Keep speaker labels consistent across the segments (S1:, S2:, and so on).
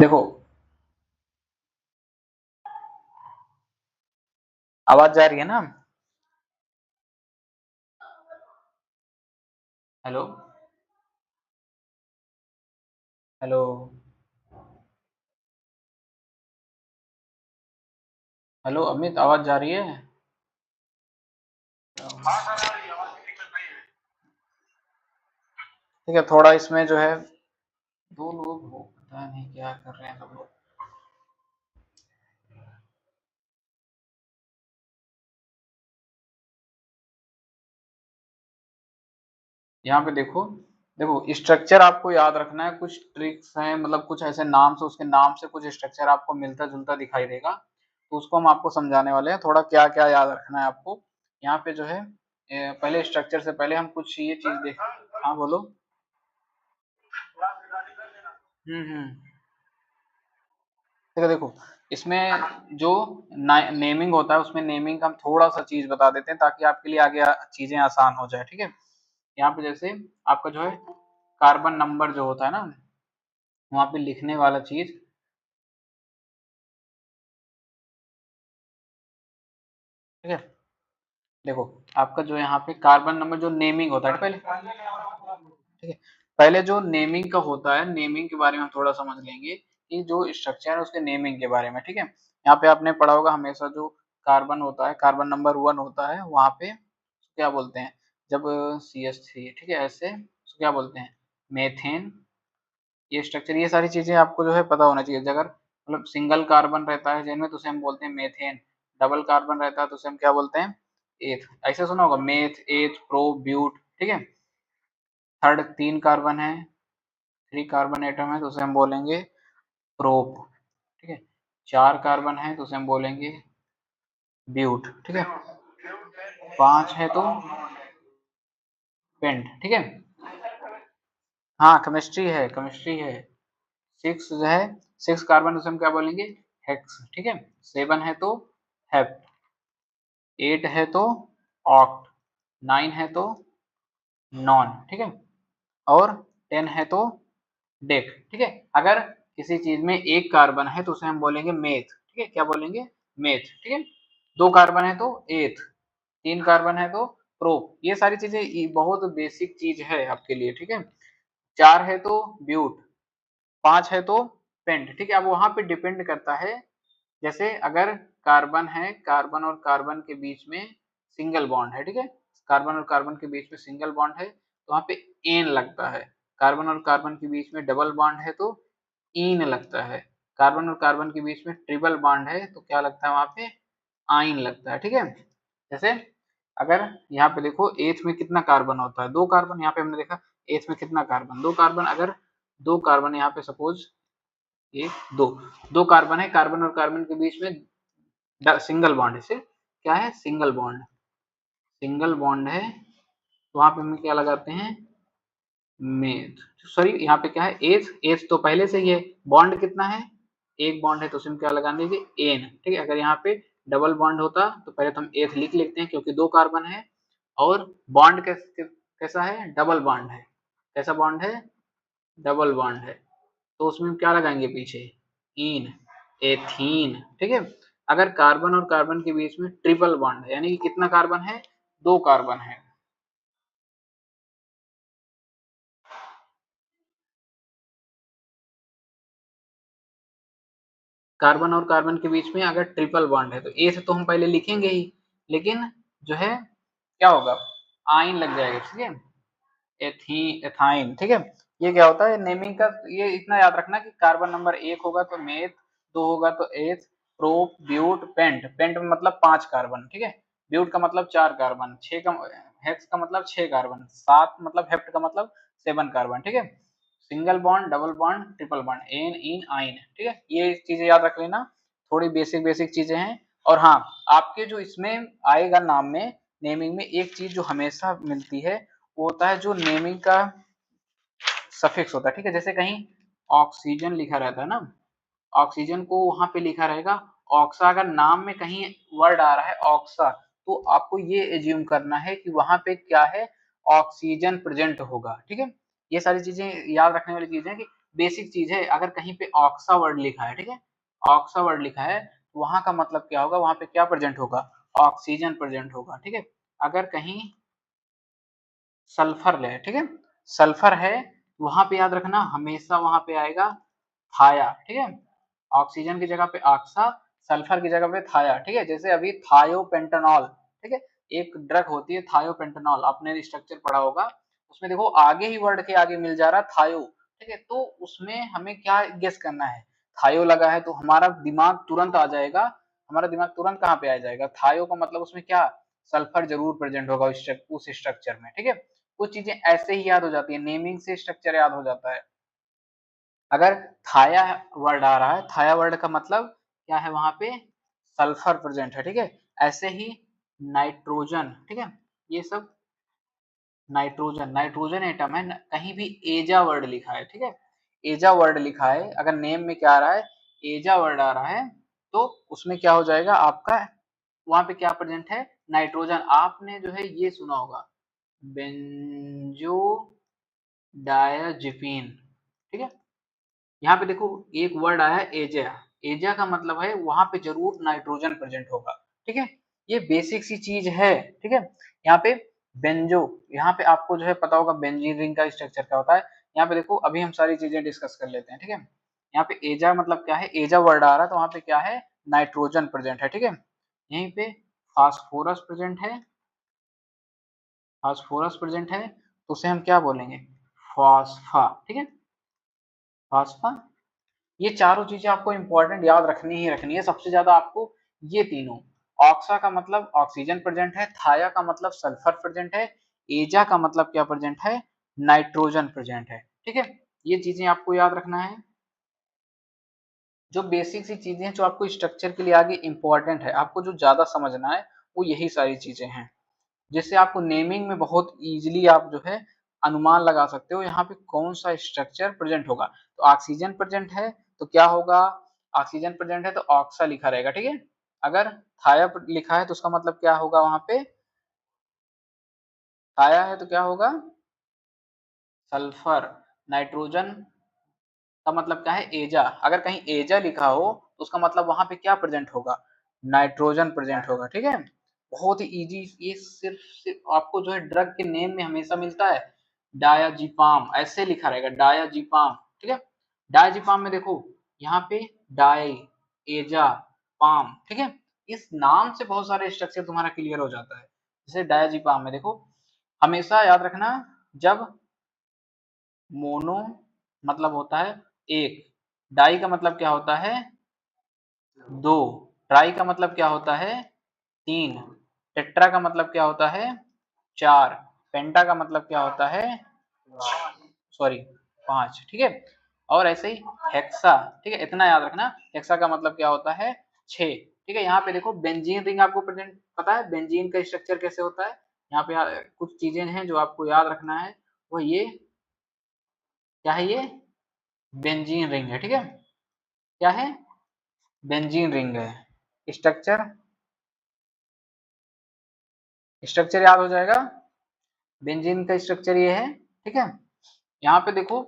S1: देखो, आवाज जा रही है ना? हेलो हेलो हेलो अमित, आवाज जा रही है? ठीक है, थोड़ा इसमें जो है दो लोग हो, पता नहीं क्या कर रहे हैं सब लोग। यहाँ पे देखो, देखो स्ट्रक्चर आपको याद रखना है। कुछ ट्रिक्स हैं, मतलब कुछ ऐसे नाम से, उसके नाम से कुछ स्ट्रक्चर आपको मिलता जुलता दिखाई देगा, तो उसको हम आपको समझाने वाले हैं। थोड़ा क्या क्या याद रखना है आपको यहाँ पे जो है। पहले स्ट्रक्चर से पहले हम कुछ ये चीज देख। हाँ बोलो। हम्म। देखो देखो, इसमें जो नेमिंग होता है, उसमें नेमिंग का हम थोड़ा सा चीज बता देते हैं ताकि आपके लिए आगे चीजें आसान हो जाए। ठीक है, यहाँ पे जैसे आपका जो है कार्बन नंबर जो होता है ना, वहां पे लिखने वाला चीज। ठीक है, देखो आपका जो यहाँ पे कार्बन नंबर जो नेमिंग होता है पहले। ठीक है, पहले जो नेमिंग का होता है, नेमिंग के बारे में हम थोड़ा समझ लेंगे कि जो स्ट्रक्चर है उसके नेमिंग के बारे में। ठीक है, यहाँ पे आपने पढ़ा होगा हमेशा जो कार्बन होता है, कार्बन नंबर 1 होता है, वहां पे क्या बोलते हैं जब CH3, ठीक है, ऐसे उसको क्या बोलते हैं, मेथेन। ये स्ट्रक्चर, ये सारी चीजें आपको जो है पता होना चाहिए। अगर मतलब सिंगल कार्बन रहता है जिनमें, तो उसे हम बोलते हैं मेथेन। डबल कार्बन रहता है तो उसे हम क्या बोलते हैं, एथ। ऐसे सुना होगा, मेथ, एथ, प्रो, ब्यूट। ठीक है, थर्ड 3 कार्बन है, 3 कार्बन एटम है तो उसे हम बोलेंगे प्रोप। ठीक है, 4 कार्बन है तो उसे हम बोलेंगे ब्यूट। ठीक है, 5 है तो पेंट। ठीक है, हाँ केमिस्ट्री है, केमिस्ट्री है। 6 जो है, 6 कार्बन उसे हम क्या बोलेंगे, हेक्स। ठीक है, 7 है तो हेप्ट, 8 है तो ऑक्ट, 9 है तो नॉन। ठीक है, और 10 है तो डेक। ठीक है, अगर किसी चीज में एक कार्बन है तो उसे हम बोलेंगे मेथ। ठीक है, क्या बोलेंगे, मेथ। ठीक है, 2 कार्बन है तो एथ, 3 कार्बन है तो प्रोप। ये सारी चीजें बहुत बेसिक चीज है आपके लिए। ठीक है, 4 है तो ब्यूट, 5 है तो पेंट। ठीक है, अब वहां पे डिपेंड करता है, जैसे अगर कार्बन है, कार्बन और कार्बन के बीच में सिंगल बॉन्ड है। ठीक है, कार्बन और कार्बन के बीच में सिंगल बॉन्ड है तो वहां पे एन लगता है। कार्बन और कार्बन के बीच में डबल बॉन्ड है तो ईन लगता है। कार्बन और कार्बन के बीच में ट्रिपल बॉन्ड है तो क्या लगता है वहां पे, आइन लगता है। ठीक है, जैसे अगर यहाँ पे देखो एथ में कितना कार्बन होता है, 2 कार्बन। यहाँ पे हमने देखा एथ में कितना कार्बन, 2 कार्बन। अगर 2 कार्बन यहाँ पे सपोज, एक दो, 2 कार्बन है, कार्बन और कार्बन के बीच में सिंगल बॉन्ड है, सिर्फ क्या है, सिंगल बॉन्ड। सिंगल बॉन्ड है तो वहां पे हम क्या लगाते हैं, मेथ। सॉरी, यहाँ पे क्या है, एथ। एथ तो पहले से ही है, बॉन्ड कितना है, एक बॉन्ड है तो उसमें क्या लगा देंगे, एन। ठीक है, अगर यहाँ पे डबल बॉन्ड होता तो पहले तो हम एथ लिख लेते हैं क्योंकि 2 कार्बन है, और बॉन्ड कैसा है, डबल बॉन्ड है। कैसा बॉन्ड है, डबल बॉन्ड है, तो उसमें क्या लगाएंगे पीछे, इन, एथीन। ठीक है, अगर कार्बन और कार्बन के बीच में ट्रिपल बॉन्ड है, यानी कि कितना कार्बन है, 2 कार्बन है। कार्बन और कार्बन के बीच में अगर ट्रिपल बॉन्ड है तो एथ तो हम पहले लिखेंगे ही, लेकिन जो है क्या होगा, आइन लग जाएगा। ठीक है, एथी, एथाइन। ठीक है, ये क्या होता है नेमिंग का, ये इतना याद रखना कि कार्बन नंबर 1 होगा तो मेथ, 2 होगा तो एथ, प्रोप, ब्यूट, पेंट। पेंट में मतलब 5 कार्बन। ठीक है, ब्यूट का मतलब 4 कार्बन, 6 का, हेक्स का मतलब 6 कार्बन, 7 मतलब हेप्ट का मतलब 7 कार्बन। ठीक है, single bond, double bond, triple bond, ane, ene, yne. ठीक है, ये चीजें याद रख लेना, थोड़ी बेसिक बेसिक चीजें हैं। और हाँ, आपके जो इसमें आएगा नाम में, नेमिंग में एक चीज जो हमेशा मिलती है, वो होता है जो नेमिंग का सफिक्स होता है। ठीक है, जैसे कहीं ऑक्सीजन लिखा रहता है ना, ऑक्सीजन को वहां पे लिखा रहेगा ऑक्सा। अगर नाम में कहीं वर्ड आ रहा है ऑक्सा, तो आपको ये एज्यूम करना है कि वहां पे क्या है, ऑक्सीजन प्रेजेंट होगा। ठीक है, ये सारी चीजें याद रखने वाली चीजें हैं कि बेसिक चीज है, अगर कहीं पे ऑक्सा वर्ड लिखा है, ठीक है, ऑक्सा वर्ड लिखा है, तो वहां का मतलब क्या होगा, वहां पे क्या प्रेजेंट होगा, ऑक्सीजन प्रेजेंट होगा, ठीक है। अगर कहीं सल्फर है, ठीक है, सल्फर है, वहां पे याद रखना हमेशा वहां पे आएगा थाया, ठीक है, ऑक्सीजन की जगह पे ऑक्सा, सल्फर की जगह पे थाया, ठीक है। जैसे अभी थायोपेंटानॉल, ठीक है, एक ड्रग होती है थायोपेंटानॉल, आपने स्ट्रक्चर पढ़ा होगा, उसमें देखो आगे ही वर्ड के आगे मिल जा रहा थायो, ठीक है, तो उसमें हमें क्या गेस करना है, थायो लगा है तो हमारा दिमाग तुरंत आ जाएगा, हमारा दिमाग तुरंत कहाँ पे आ जाएगा, थायो का मतलब उसमें क्या, सल्फर जरूर प्रेजेंट होगा उस स्ट्रक्चर में, ठीक है। कुछ चीजें ऐसे ही याद हो जाती है, नेमिंग से स्ट्रक्चर याद हो जाता है। अगर थाया वर्ड आ रहा है, थाया वर्ड का मतलब क्या है, वहां पे सल्फर प्रेजेंट है, ठीक है। ऐसे ही नाइट्रोजन, ठीक है, ये सब नाइट्रोजन, नाइट्रोजन एटम है, कहीं भी एजा वर्ड लिखा है, ठीक है, एजा वर्ड लिखा है, अगर नेम में क्या आ रहा है, एजा वर्ड आ रहा है, तो उसमें क्या हो जाएगा आपका, वहां पे क्या प्रेजेंट है, नाइट्रोजन। आपने जो है ये सुना होगा बेंजो डायजिपिन, ठीक है। यहाँ पे देखो एक वर्ड आया है एजा, एजा का मतलब है वहां पे जरूर नाइट्रोजन प्रेजेंट होगा, ठीक है। ये बेसिक सी चीज है, ठीक है। यहाँ पे बेंजो, यहाँ पे आपको जो है पता होगा बेंजीन रिंग का स्ट्रक्चर क्या होता है। यहाँ पे देखो अभी हम सारी चीजें डिस्कस कर लेते हैं, ठीक है। यहाँ पे एजा मतलब क्या है, एजा वर्ड आ रहा है तो वहां पे क्या है, नाइट्रोजन प्रेजेंट है, ठीक है। यहीं पे फास्फोरस प्रेजेंट है, फास्फोरस प्रेजेंट है, तो उसे हम क्या बोलेंगे, फास्फा, ठीक है, फास्फा। ये चारों चीजें आपको इंपॉर्टेंट याद रखनी ही रखनी है, सबसे ज्यादा आपको ये तीनों, ऑक्सा का मतलब ऑक्सीजन प्रेजेंट है, थाया का मतलब सल्फर प्रेजेंट है, एजा का मतलब क्या प्रेजेंट है, नाइट्रोजन प्रेजेंट है, ठीक है। ये चीजें आपको याद रखना है, जो बेसिक सी चीजें हैं जो आपको स्ट्रक्चर के लिए आगे इंपॉर्टेंट है, आपको जो ज्यादा समझना है वो यही सारी चीजें हैं, जिससे आपको नेमिंग में बहुत इजीली आप जो है अनुमान लगा सकते हो यहाँ पे कौन सा स्ट्रक्चर प्रेजेंट होगा। तो ऑक्सीजन प्रेजेंट है तो क्या होगा, ऑक्सीजन प्रेजेंट है तो ऑक्सा लिखा रहेगा, ठीक है। अगर थाया लिखा है तो उसका मतलब क्या होगा, वहां पे थाया है तो क्या होगा, सल्फर, नाइट्रोजन का मतलब क्या है, एजा, अगर कहीं एजा लिखा हो तो उसका मतलब वहां पे क्या प्रेजेंट होगा, नाइट्रोजन प्रेजेंट होगा, ठीक है। बहुत ही इजी, ये सिर्फ आपको जो है ड्रग के नेम में हमेशा मिलता है, डायाजीपाम ऐसे लिखा रहेगा, डायाजीपाम, ठीक है। डायाजीपाम में देखो यहाँ पे डाई, एजा, पाम, ठीक है, इस नाम से बहुत सारे स्ट्रक्चर तुम्हारा क्लियर हो जाता है। जैसे डायाजीपाम में देखो, हमेशा याद रखना, जब मोनो मतलब होता है एक, डाई का मतलब क्या होता है, दो, ट्राई का मतलब क्या होता है, तीन, टेट्रा का मतलब क्या होता है, चार, पेंटा का मतलब क्या होता है, सॉरी पांच, ठीक है। और ऐसे ही हेक्सा, ठीक है, इतना याद रखना, हेक्सा का मतलब क्या होता है, छह, ठीक है। यहाँ पे देखो बेंजीन रिंग आपको प्रेजेंट पता है, बेंजीन का स्ट्रक्चर कैसे होता है, यहाँ पे कुछ चीजें हैं जो आपको याद रखना है, वो ये क्या है, ये बेंजीन रिंग है, ठीक है, क्या है, बेंजीन रिंग है, स्ट्रक्चर, स्ट्रक्चर याद हो जाएगा, बेंजीन का स्ट्रक्चर ये है, ठीक है। यहाँ पे देखो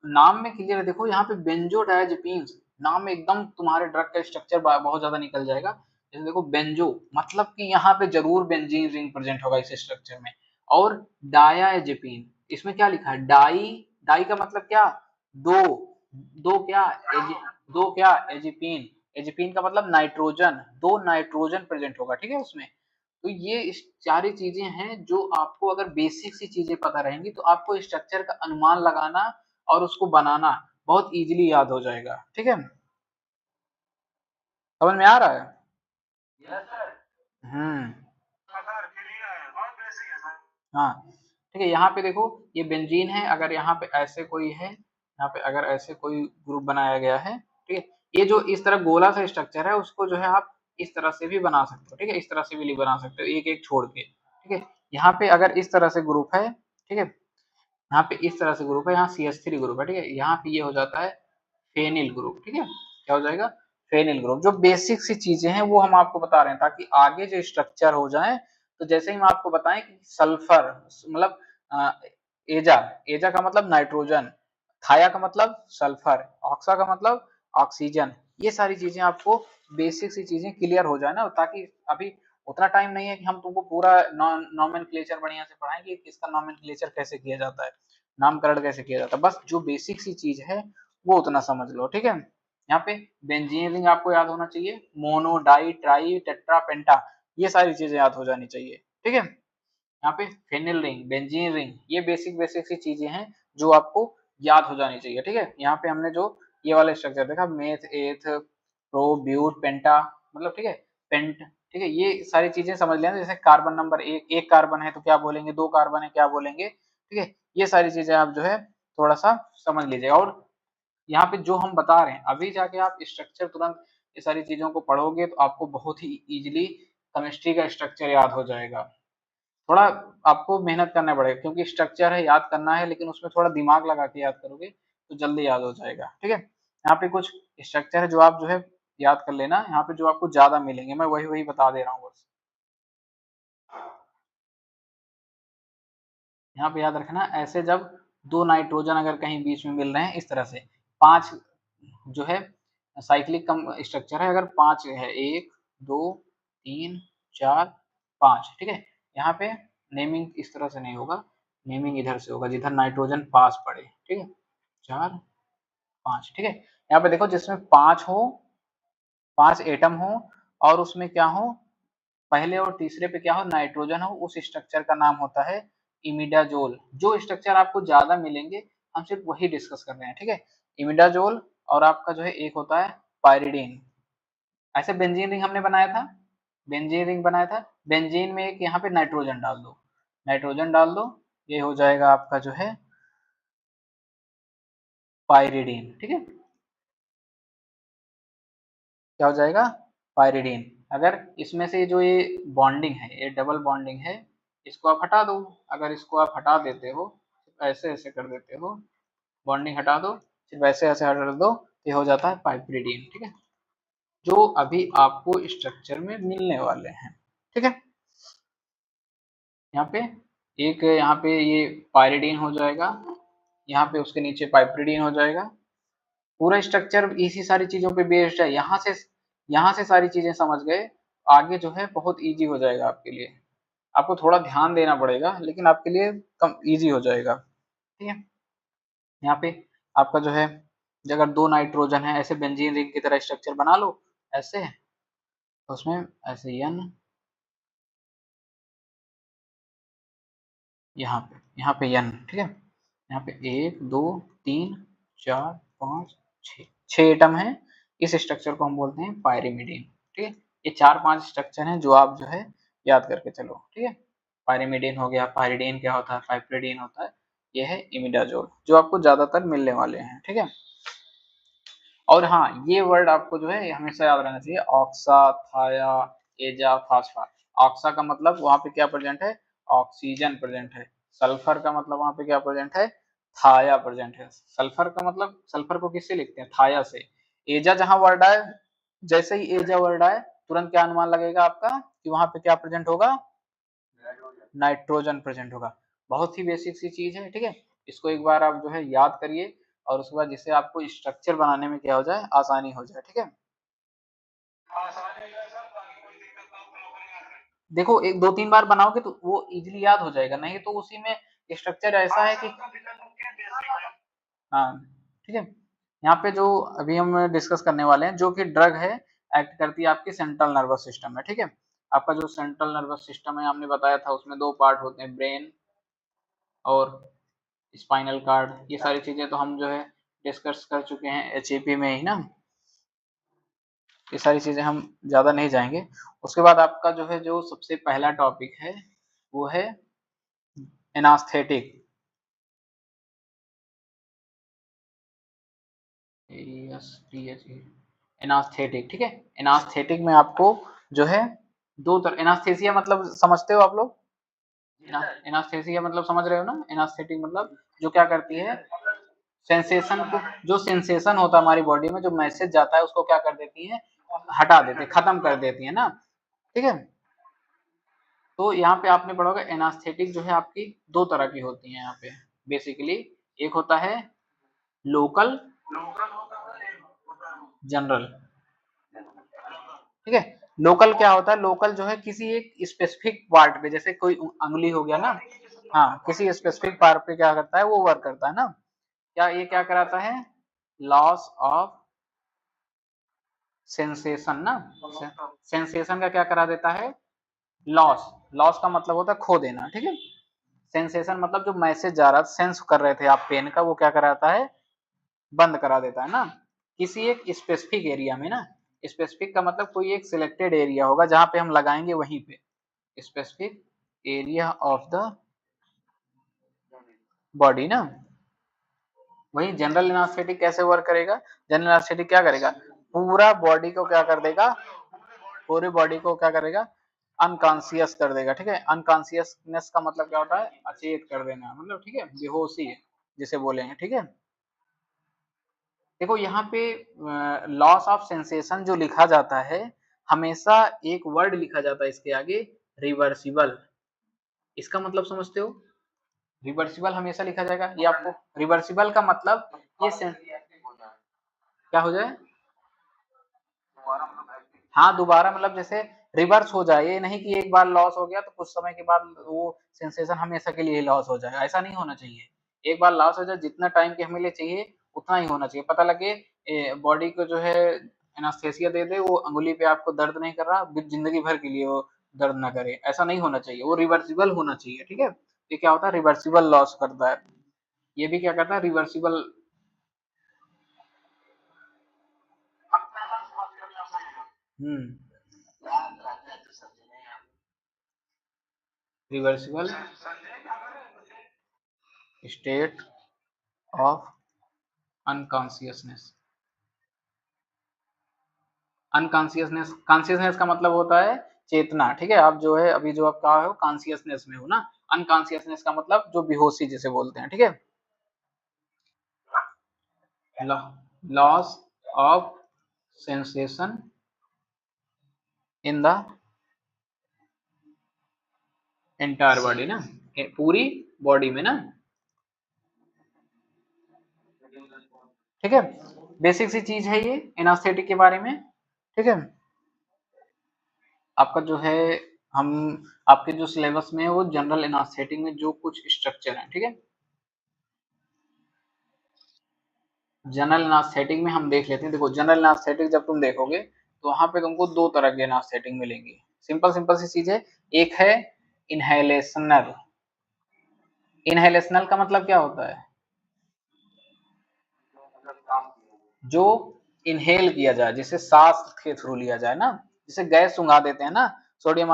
S1: नाम में क्लियर है, देखो यहाँ पे बेंजोडायजेपिन्स, नाम में एकदम तुम्हारे ड्रग का स्ट्रक्चर बहुत ज्यादा निकल जाएगा। जैसे देखो बेंजो मतलब कि यहाँ पे जरूर बेंजीन रिंग प्रेजेंट होगा इस स्ट्रक्चर में, और डायाजेपिन, इसमें क्या लिखा है, डाई, डाई का मतलब क्या, दो, दो क्या दो क्या एजिपिन, एजिपिन का मतलब नाइट्रोजन, दो नाइट्रोजन प्रेजेंट होगा, ठीक है उसमें। तो ये सारी चीजें हैं जो आपको अगर बेसिक सी चीजें पता रहेंगी तो आपको स्ट्रक्चर का अनुमान लगाना और उसको बनाना बहुत इजीली याद हो जाएगा, ठीक है। समझ में आ रहा है, हम्म, हाँ, ठीक है। यहाँ पे देखो ये बेंजीन है, अगर यहाँ पे ऐसे कोई है, यहाँ पे अगर ऐसे कोई ग्रुप बनाया गया है, ठीक है, ये जो इस तरह गोला सा स्ट्रक्चर है उसको जो है आप इस तरह से भी बना सकते हो, ठीक है, इस तरह से भी बना सकते हो, एक एक छोड़ के, ठीक है। यहाँ पे अगर इस तरह से ग्रुप है, ठीक है, यहाँ पे इस तरह से ग्रुप है, यहाँ CH3 ग्रुप है, ठीक है, यहाँ पे ये हो जाता है फेनिल ग्रुप, ठीक है, क्या हो जाएगा, फेनिल ग्रुप। जो बेसिक सी चीजें हैं वो हम आपको बता रहे हैं ताकि आगे जो स्ट्रक्चर हो जाए, तो जैसे ही हम आपको बताएं कि सल्फर मतलब एजा, एजा का मतलब नाइट्रोजन, थाया का मतलब सल्फर, ऑक्सा का मतलब ऑक्सीजन। ये सारी चीजें आपको बेसिक सी चीजें क्लियर हो जाए ना, ताकि अभी उतना टाइम नहीं है कि हम तुमको पूरा नॉमेनक्लेचर बढ़िया से पढ़ाएंगे कि इसका नॉमेनक्लेचर कैसे किया जाता है, नामकरण कैसे किया जाता है। बस जो बेसिक सी चीज है वो उतना समझ लो, ठीक है। यहाँ पे बेंजीन रिंग आपको याद होना चाहिए, मोनो, डाई, ट्राई, टेट्रा, पेंटा, ये सारी चीजें याद हो जानी चाहिए, ठीक है। यहाँ पे फेनिल रिंग, बेंजीन रिंग, ये बेसिक बेसिक सी चीजें हैं जो आपको याद हो जानी चाहिए, ठीक है। यहाँ पे हमने जो ये वाला स्ट्रक्चर देखा, मेथ, एथ, प्रो, ब्यूट, पेंटा, मतलब ठीक है, पेंट, ठीक है, ये सारी चीजें समझ लेना। जैसे कार्बन नंबर एक कार्बन है तो क्या बोलेंगे, दो कार्बन है क्या बोलेंगे, ठीक है। ये सारी चीजें आप जो है थोड़ा सा समझ लीजिए। और यहाँ पे जो हम बता रहे हैं, अभी जाके आप स्ट्रक्चर तुरंत ये सारी चीजों को पढ़ोगे तो आपको बहुत ही इजीली केमिस्ट्री का स्ट्रक्चर याद हो जाएगा। थोड़ा आपको मेहनत करना पड़ेगा क्योंकि स्ट्रक्चर है, याद करना है, लेकिन उसमें थोड़ा दिमाग लगा के याद करोगे तो जल्दी याद हो जाएगा, ठीक है। यहाँ पे कुछ स्ट्रक्चर है जो आप जो है याद कर लेना, यहाँ पे जो आपको ज्यादा मिलेंगे मैं वही वही बता दे रहा हूँ बस। यहाँ पे याद रखना, ऐसे जब दो नाइट्रोजन अगर कहीं बीच में मिल रहे हैं इस तरह से, पांच जो है साइक्लिक कम स्ट्रक्चर है, अगर पांच है, एक, दो, तीन, चार, पांच, ठीक है। यहाँ पे नेमिंग इस तरह से नहीं होगा, नेमिंग इधर से होगा जिधर नाइट्रोजन पास पड़े, ठीक है। चार, पांच, ठीक है। यहाँ पे देखो जिसमें पांच हो, पांच एटम हो, और उसमें क्या हो, पहले और तीसरे पे क्या हो, नाइट्रोजन हो, उस स्ट्रक्चर का नाम होता है इमिडाजोल। जो स्ट्रक्चर आपको ज्यादा मिलेंगे हम सिर्फ वही डिस्कस कर रहे हैं, ठीक है। इमिडाजोल, और आपका जो है एक होता है पायरिडीन। ऐसे बेंजीन रिंग हमने बनाया था, बेंजीन रिंग बनाया था, बेंजीन में एक यहाँ पे नाइट्रोजन डाल दो, नाइट्रोजन डाल दो, ये हो जाएगा आपका जो है पायरिडीन, ठीक है। क्या हो जाएगा, पायरिडीन। अगर इसमें से जो ये बॉन्डिंग है, ये डबल बॉन्डिंग है, इसको आप हटा दो। अगर इसको आप हटा देते हो, ऐसे ऐसे कर देते हो, बॉन्डिंग हटा दो, सिर्फ ऐसे ऐसे हटा दो, ये हो जाता है पाइपरिडीन, ठीक है। जो अभी आपको स्ट्रक्चर में मिलने वाले हैं, ठीक है। यहाँ पे एक, यहाँ पे ये पायरिडीन हो जाएगा, यहाँ पे उसके नीचे पाइपरिडीन हो जाएगा। पूरा स्ट्रक्चर इसी सारी चीजों पे बेस्ड है। यहाँ से सारी चीजें समझ गए, आगे जो है बहुत इजी हो जाएगा आपके लिए। आपको थोड़ा ध्यान देना पड़ेगा लेकिन आपके लिए कम इजी हो जाएगा, ठीक है। यहाँ पे आपका जो है, अगर दो नाइट्रोजन है, ऐसे बेंजीन रिंग की तरह स्ट्रक्चर बना लो, ऐसे, तो उसमें ऐसे एन, यहाँ पे एन, ठीक है। यहाँ पे एक, दो, तीन, चार, पाँच, छः एटम है। इस स्ट्रक्चर को हम बोलते हैं पायरिमिडीन, ठीक है। ये चार पांच स्ट्रक्चर हैं जो आप जो है याद करके चलो, ठीक है। पायरिमिडीन हो गया, पायरिडीन क्या होता है, पाइपरिडीन होता है, ये है इमिडाजोल जो आपको ज्यादातर मिलने वाले हैं, ठीक है। और हाँ, ये वर्ड आपको जो है हमेशा याद रहना चाहिए, ऑक्सा, थाया, एजा, फास्फा। ऑक्सा का मतलब वहां पे क्या प्रेजेंट है, ऑक्सीजन प्रेजेंट है। सल्फर का मतलब वहां पे क्या प्रेजेंट है, थाया प्रेजेंट है। सल्फर का मतलब, सल्फर को किससे लिखते हैं, थाया से। एजा जहां वर्ड आए, जैसे ही एजा वर्ड आए तुरंत क्या अनुमान लगेगा आपका कि वहां पे क्या प्रेजेंट होगा, नाइट्रोजन प्रेजेंट होगा। बहुत ही बेसिक सी चीज है, ठीक है। इसको एक बार आप जो है याद करिए, और उसके बाद जिससे आपको स्ट्रक्चर बनाने में क्या हो जाए, आसानी हो जाए, ठीक है। देखो एक दो तीन बार बनाओगे तो वो इजीली याद हो जाएगा, नहीं तो उसी में स्ट्रक्चर ऐसा है कि, हाँ, ठीक है। यहाँ पे जो अभी हम डिस्कस करने वाले हैं, जो कि ड्रग है, एक्ट करती है आपके सेंट्रल नर्वस सिस्टम में, ठीक है। आपका जो सेंट्रल नर्वस सिस्टम है हमने बताया था, उसमें दो पार्ट होते हैं, ब्रेन और स्पाइनल कार्ड। ये सारी चीजें तो हम जो है डिस्कस कर चुके हैं एचएपी में ही ना, ये सारी चीजें हम ज्यादा नहीं जाएंगे। उसके बाद आपका जो है, जो सबसे पहला टॉपिक है वो है एनास्थेटिक, एनास्थेटिक, ठीक है। एनास्थेटिक में आपको जो है दो तरह, एनास्थेसिया मतलब समझते हो आप लोग, एनास्थेसिया मतलब समझ रहे हो ना, एनास्थेटिक मतलब जो क्या करती है, सेंसेशन को, जो सेंसेशन होता है हमारी बॉडी में, जो मैसेज जाता है उसको क्या कर देती है, हटा देती है, खत्म कर देती है ना, ठीक है। तो यहाँ पे आपने पढ़ा होगा एनास्थेटिक जो है आपकी दो तरह की होती है यहाँ पे बेसिकली। एक होता है लोकल, जनरल, ठीक है। लोकल क्या होता है, लोकल जो है किसी एक स्पेसिफिक पार्ट पे, जैसे कोई उंगली हो गया ना, हाँ किसी स्पेसिफिक पार्ट पे क्या करता है वो वर्क करता है ना। क्या ये क्या कराता है, लॉस ऑफ सेंसेशन ना, सेंसेशन का क्या करा देता है, लॉस, लॉस का मतलब होता है खो देना, ठीक है। सेंसेशन मतलब जो मैसेज जा रहा था, सेंस कर रहे थे आप पेन का, वो क्या कराता है, बंद करा देता है ना, किसी एक स्पेसिफिक एरिया में ना। स्पेसिफिक का मतलब कोई एक सिलेक्टेड एरिया होगा जहां पे हम लगाएंगे वहीं पे, specific area of the body ना। वही जनरल एनास्थेटिक कैसे वर्क करेगा, जनरल एनास्थेटिक क्या करेगा, पूरा बॉडी को क्या कर देगा, पूरी बॉडी को क्या करेगा, अनकॉन्सियस कर देगा, ठीक है। अनकॉन्सियसनेस का मतलब क्या होता है, अचेत कर देना, मतलब ठीक है, बेहोशी जिसे बोलेंगे, ठीक है। देखो यहाँ पे लॉस ऑफ सेंसेशन जो लिखा जाता है, हमेशा एक वर्ड लिखा जाता है इसके आगे, रिवर्सिबल। इसका मतलब समझते हो, रिवर्सिबल हमेशा लिखा जाएगा, ये आपको रिवर्सिबल का मतलब ये क्या हो जाए, हाँ दोबारा मतलब जैसे रिवर्स हो जाए, ये नहीं कि एक बार लॉस हो गया तो कुछ समय के बाद वो सेंसेशन हमेशा के लिए लॉस हो जाए, ऐसा नहीं होना चाहिए। एक बार लॉस हो जाए, जितना टाइम के हमें लिए चाहिए उतना ही होना चाहिए, पता लगे बॉडी को जो है एनास्थेसिया दे दे, वो अंगुली पे आपको दर्द नहीं कर रहा, जिंदगी भर के लिए वो दर्द ना करे, ऐसा नहीं होना चाहिए, वो रिवर्सिबल होना चाहिए, ठीक है। ये क्या होता है, रिवर्सिबल लॉस करता है, ये भी क्या करता है, reversible. Hmm, reversible state of unconsciousness. Unconsciousness, consciousness का मतलब होता है चेतना, ठीक है। आप जो है अभी जो आप कहा हो कॉन्सियसनेस में हो ना, अनकॉन्सियसनेस का मतलब जो बेहोशी जिसे बोलते हैं, ठीक है। Loss of sensation in the entire body ना, पूरी बॉडी में ना, ठीक है। बेसिक सी चीज है ये एनास्थेटिक के बारे में, ठीक है। आपका जो है, हम आपके जो सिलेबस में है वो जनरल एनास्थेटिक में जो कुछ स्ट्रक्चर है, ठीक है। जनरल एनास्थेटिक में हम देख लेते हैं, देखो जनरल एनास्थेटिक जब तुम देखोगे तो वहां पे तुमको दो तरह के एनास्थेटिक मिलेंगे, सिंपल सिंपल सी चीज है। एक है इनहेलेशनल, इनहेलेशनल का मतलब क्या होता है, जो इनहेल किया जाए, जिसे सांस के थ्रू लिया जाए ना, जिसे गैस सुंघा देते हैं ना, सोडियम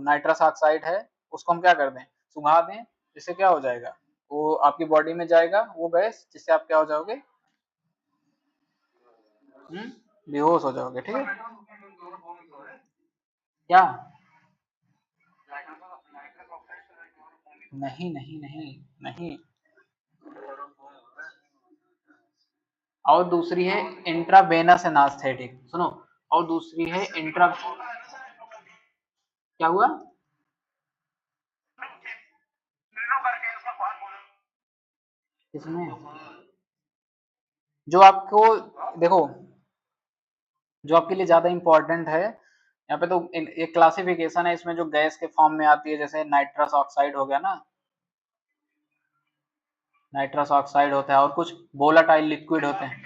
S1: नाइट्रस ऑक्साइड है, उसको हम क्या कर दें, सुंघा दें, जिससे क्या हो जाएगा, वो आपकी बॉडी में जाएगा वो गैस, जिससे आप क्या हो जाओगे, बेहोश हो जाओगे, ठीक है। क्या, नहीं नहीं नहीं नहीं, और दूसरी है इंट्रावेनस एनास्थेटिक, सुनो, और दूसरी है इंट्रा, क्या हुआ, इसमें जो आपको, देखो जो आपके लिए ज्यादा इंपॉर्टेंट है यहाँ पे, तो एक क्लासिफिकेशन है इसमें जो गैस के फॉर्म में आती है, जैसे नाइट्रस ऑक्साइड हो गया ना, नाइट्रस ऑक्साइड होता है, और कुछ वोलाटाइल लिक्विड होते हैं,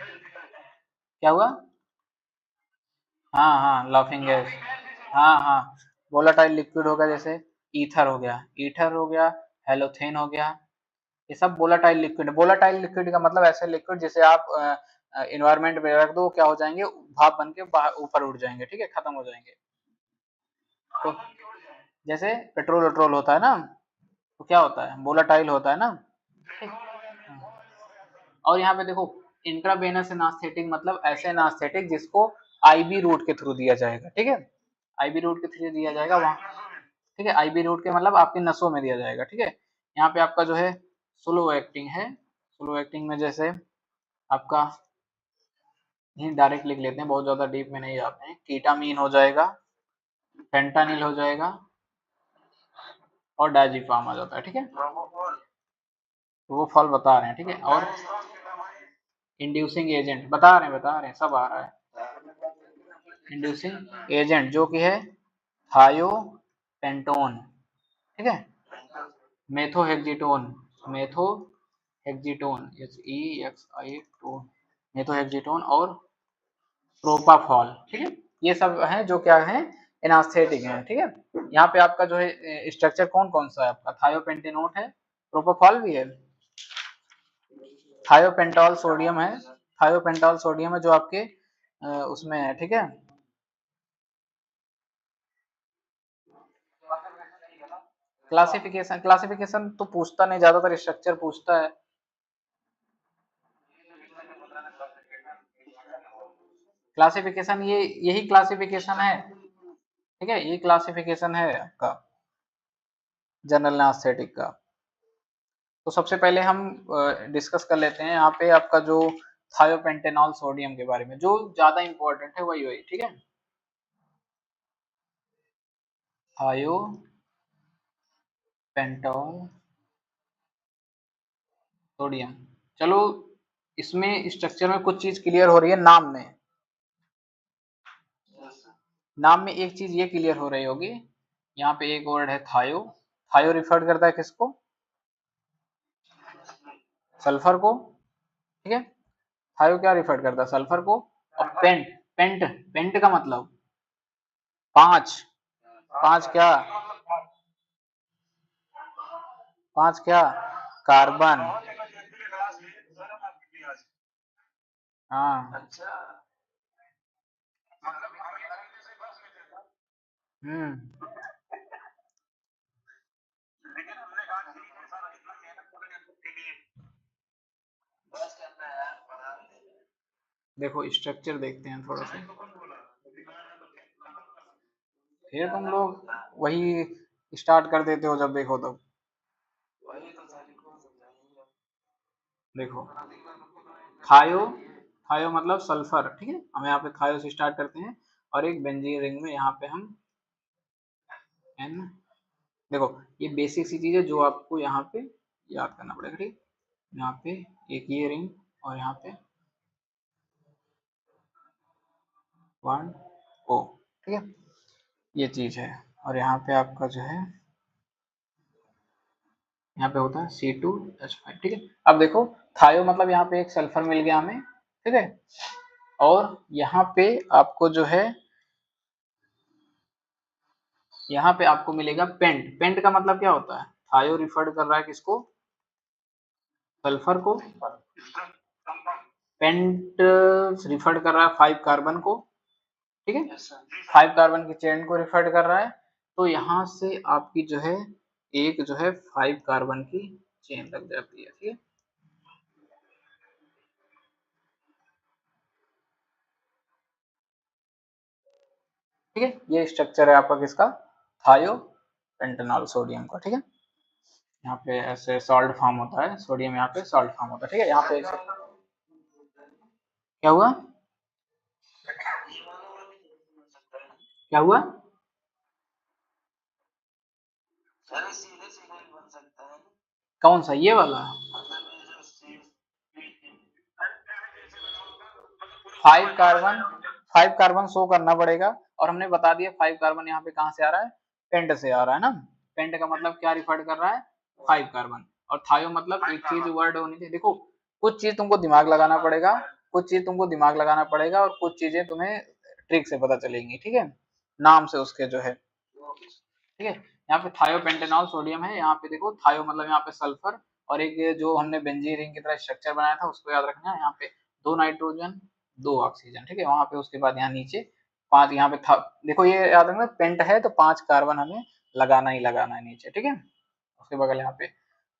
S1: क्या हुआ, हाँ हाँ लाफिंग गैस, हाँ हाँ, वोलाटाइल लिक्विड होगा, जैसे ईथर हो गया, ईथर हो गया, हेलोथेन हो गया, ये सब वोलाटाइल लिक्विड है। वोलाटाइल लिक्विड का मतलब ऐसे लिक्विड जिसे आप इन्वायरमेंट में रख दो, क्या हो जाएंगे, भाप बन के बाहर ऊपर उड़ जाएंगे, ठीक है, खत्म हो जाएंगे। तो जैसे पेट्रोल वेट्रोल होता है ना, तो क्या होता है, वोलाटाइल होता है ना, ठीक। और यहाँ पे देखो, इंट्रावेनस एनास्थेटिक मतलब ऐसे एनास्थेटिक जिसको आईबी रूट के थ्रू दिया जाएगा, ठीक है, आईबी रूट के थ्रू दिया जाएगा वहाँ, ठीक है, आईबी रूट के मतलब आपकी नसों में दिया जाएगा, ठीक है। यहाँ पे आपका जो है स्लो एक्टिंग है, स्लो एक्टिंग में जैसे आपका, यही डायरेक्ट लिख लेते हैं, बहुत ज्यादा डीप में नहीं जाते हैं, कीटामीन हो जाएगा, फेंटानिल हो जाएगा, और डायजीफाम आ जाता है, ठीक है। तो वो फल बता रहे हैं, ठीक है। और इंड्यूसिंग एजेंट बता रहे हैं सब आ रहा है। इंड्यूसिंग एजेंट जो कि है थायोपेंटोन, ठीक है। मेथोहेक्जिटोन, मेथोहेक्जिटोन HEXI टोन, मेथोहेक्जिटोन और प्रोपाफॉल, ठीक है। ये सब है जो क्या है एनास्थेटिक है, ठीक है। यहाँ पे आपका जो है स्ट्रक्चर कौन कौन सा है आपका, थायोपेंटेनोट है, प्रोपाफॉल भी है, थायोपेंटॉल सोडियम है, थायोपेंटॉल सोडियम है जो आपके उसमें है, ठीक है। क्लासिफिकेशन तो पूछता नहीं, ज्यादातर स्ट्रक्चर पूछता है। क्लासिफिकेशन ये यही क्लासिफिकेशन है, ठीक है, ये क्लासिफिकेशन है आपका जनरल एनास्थेटिक का। तो सबसे पहले हम डिस्कस कर लेते हैं यहाँ पे आपका जो थायोपेंटेनॉल सोडियम के बारे में, जो ज्यादा इंपॉर्टेंट है वही वही, ठीक है। थायोपेंटॉल सोडियम, चलो इसमें स्ट्रक्चर में कुछ चीज क्लियर हो रही है, नाम में एक चीज ये क्लियर हो रही होगी, यहाँ पे एक वर्ड है थायो, थायो रिफर करता है किसको, सल्फर को, ठीक है। थायो क्या रिफर करता है, सल्फर को। और पेंट, पेंट का मतलब पांच, पांच क्या, पांच क्या, कार्बन, हाँ। हम्म, देखो स्ट्रक्चर देखते हैं थोड़ा सा, फिर तुम लोग वही स्टार्ट कर देते हो जब देखो तब। देखो थायो, थायो मतलब सल्फर, ठीक है, हम यहाँ पे थायो से स्टार्ट करते हैं, और एक बेंजीन रिंग में यहाँ पे हम एन, देखो ये बेसिक सी चीज है जो आपको यहाँ पे याद करना पड़ेगा, ठीक। यहाँ पे एक ये रिंग, और यहाँ पे वन ओ, ठीक है, ये चीज है। और यहाँ पे आपका जो है, यहाँ पे होता है C2H5, ठीक है। अब देखो थायो मतलब यहाँ पे एक सल्फर मिल गया हमें, ठीक है। और यहाँ पे आपको जो है, यहाँ पे आपको मिलेगा पेंट, पेंट का मतलब क्या होता है, थायो रिफर्ड कर रहा है किसको, सल्फर को, पेंट रिफर्ड कर रहा है 5 कार्बन को, ठीक है, 5 कार्बन की चेन को रिफर्ड कर रहा है। तो यहाँ से आपकी जो है एक जो है 5 कार्बन की चेन लग जाती है, ठीक है। ठीक है, ये स्ट्रक्चर है आपका किसका, थायो पेंटेनॉल सोडियम का, ठीक है। यहाँ पे ऐसे सॉल्ट फॉर्म होता है, सोडियम यहाँ पे सॉल्ट फॉर्म होता है, ठीक है। यहाँ पे क्या हुआ, क्या हुआ, कौन सा ये वाला, 5 कार्बन, 5 कार्बन शो करना पड़ेगा। और हमने बता दिया 5 कार्बन यहाँ पे कहाँ से आ रहा है, पेंट से आ रहा है ना। पेंट का मतलब क्या रिफर कर रहा है, 5 कार्बन। और थायो मतलब एक चीज वर्ड होनी चाहिए, देखो कुछ चीज तुमको दिमाग लगाना पड़ेगा, कुछ चीज तुमको दिमाग लगाना पड़ेगा, और कुछ चीजें तुम्हें ट्रिक से पता चलेंगी, ठीक है, नाम से उसके जो है, ठीक है। यहाँ पे थायोपेंटेनॉल सोडियम है, यहाँ पे देखो थायो मतलब यहाँ पे सल्फर, और एक ये जो हमने बेंजीन रिंग की तरह स्ट्रक्चर बनाया था उसको याद रखना है, यहाँ पे 2 नाइट्रोजन 2 ऑक्सीजन, ठीक है। वहां पे उसके बाद यहाँ नीचे 5, यहाँ पे था, देखो ये याद रखना पेंट है तो 5 कार्बन हमें लगाना ही लगाना है नीचे, ठीक है। उसके बगल यहाँ पे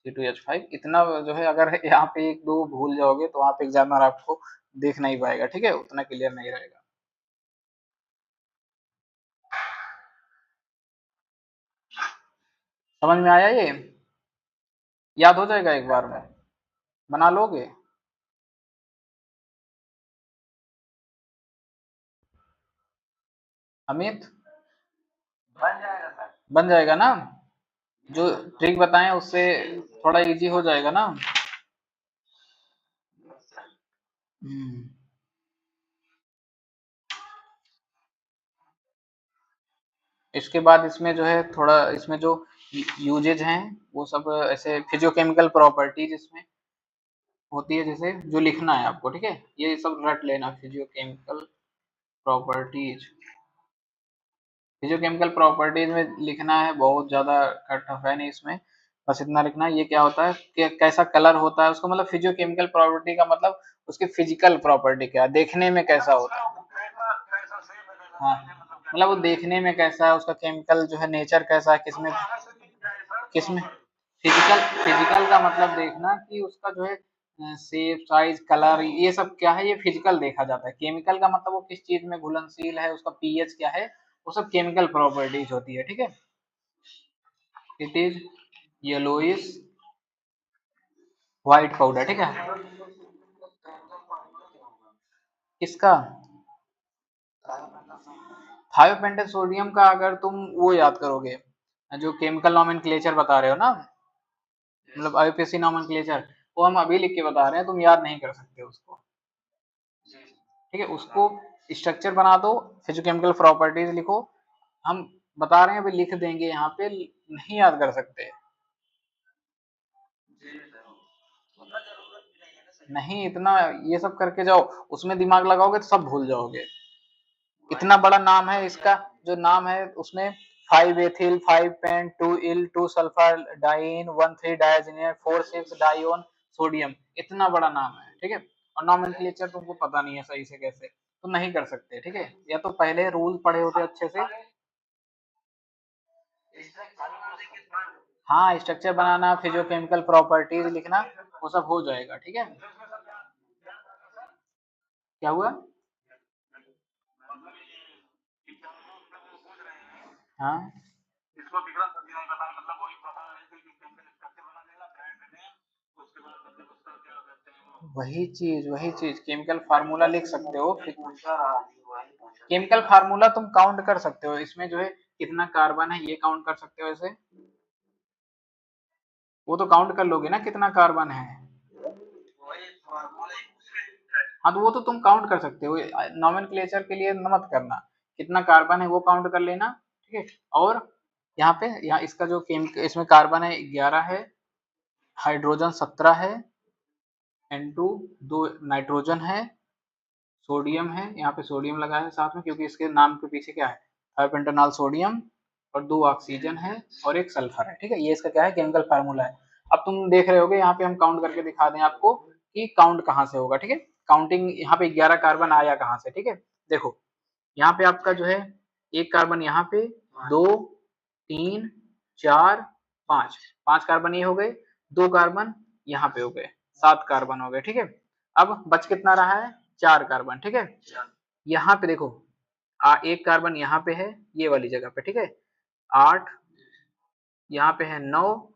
S1: C2H5, इतना जो है अगर यहाँ पे एक दो भूल जाओगे तो वहाँ पे एग्जामिनर आपको देख नहीं पाएगा, ठीक है, उतना क्लियर नहीं रहेगा। समझ में आया ये, याद हो जाएगा एक बार में, बना लोगे। अमित बन जाएगा ना, जो ट्रिक बताएं उससे थोड़ा इजी हो जाएगा ना। हम्म। इसके बाद इसमें जो है थोड़ा इसमें जो यूजेज हैं वो सब ऐसे फिजियोकेमिकल प्रॉपर्टीज इसमें होती है, जैसे जो लिखना है आपको, ठीक है, ये सब रट लेना। फिजियोकेमिकल प्रॉपर्टीज, फिजियोकेमिकल प्रॉपर्टीज में लिखना है, बहुत ज्यादा टफ है नहीं इसमें, बस इतना लिखना है। ये क्या होता है कि कैसा कलर होता है उसको, मतलब फिजियोकेमिकल प्रॉपर्टी का मतलब उसकी फिजिकल प्रॉपर्टी क्या है, देखने में कैसा होता है। हाँ, मतलब वो देखने में कैसा है, उसका केमिकल जो है नेचर कैसा है, किसमें किसमें फिजिकल, फिजिकल का मतलब देखना कि उसका जो है शेप, साइज, कलर, ये सब क्या है, ये फिजिकल देखा जाता है। केमिकल का मतलब वो किस चीज में घुलनशील है, उसका पीएच क्या है, वो सब केमिकल प्रॉपर्टीज होती है, ठीक है। It is yellowish white powder, ठीक है। किसका? थायोपेंटेट सोडियम का अगर तुम वो याद करोगे, जो केमिकल नॉमेनक्लेचर बता रहे हो ना, मतलब आईयूपीएसी नॉमेनक्लेचर, वो हम अभी लिख के बता रहे हैं, तुम याद नहीं कर सकते उसको, ठीक है। उसको स्ट्रक्चर बना दो, फिजियोकेमिकल प्रॉपर्टीज लिखो, हम बता रहे हैं अभी लिख देंगे यहाँ पे, नहीं याद कर सकते। नहीं, इतना ये सब करके जाओ, उसमें दिमाग लगाओगे तो सब भूल जाओगे। इतना बड़ा नाम है इसका, जो नाम है उसमें 5 एथिल 5 पेंट 2 इल 2 सल्फर डाइन 1 3 डायजीनियम 4 6 डाइओन सोडियम, इतना बड़ा नाम है, ठीक है। और नॉमेनक्लेचर तुमको पता नहीं है सही से कैसे, तो नहीं कर सकते, ठीक है। या तो पहले रूल पढ़े होते अच्छे से। हाँ, स्ट्रक्चर बनाना, फिजियोकेमिकल प्रॉपर्टीज लिखना, वो सब हो जाएगा, ठीक है। क्या हुआ? हाँ, वही चीज केमिकल फार्मूला लिख सकते हो, केमिकल फार्मूला तुम काउंट कर सकते हो, इसमें जो है कितना कार्बन है ये काउंट कर सकते हो ऐसे, वो तो काउंट कर लोगे ना कितना कार्बन है। हाँ, तो वो तो तुम काउंट कर सकते हो, नॉमेनक्लेचर के लिए मत करना, कितना कार्बन है वो काउंट कर लेना, ठीक है। और यहाँ पे, यहाँ इसका जो केमिकल, इसमें कार्बन है 11 है, हाइड्रोजन 17 है, N2 दो नाइट्रोजन है, सोडियम है, यहाँ पे सोडियम लगा है साथ में क्योंकि इसके नाम के पीछे क्या है, हाइपेंटेनॉल सोडियम, और 2 ऑक्सीजन है और 1 सल्फर है, ठीक है। ये इसका क्या है, केमिकल फार्मूला है। अब तुम देख रहे होगे यहाँ पे हम काउंट करके दिखा दें आपको कि काउंट कहाँ से होगा, ठीक है। काउंटिंग यहाँ पे 11 कार्बन आया कहाँ से, ठीक है। देखो यहाँ पे आपका जो है एक कार्बन यहाँ पे, 2 3 4 5, 5 कार्बन ये हो गए, 2 कार्बन यहाँ पे हो गए, 7 कार्बन हो गए, ठीक है। अब बच कितना रहा है, 4 कार्बन, ठीक है। यहाँ पे देखो, एक कार्बन यहाँ पे है ये वाली जगह पे, ठीक है। 8, यहाँ पे है 9,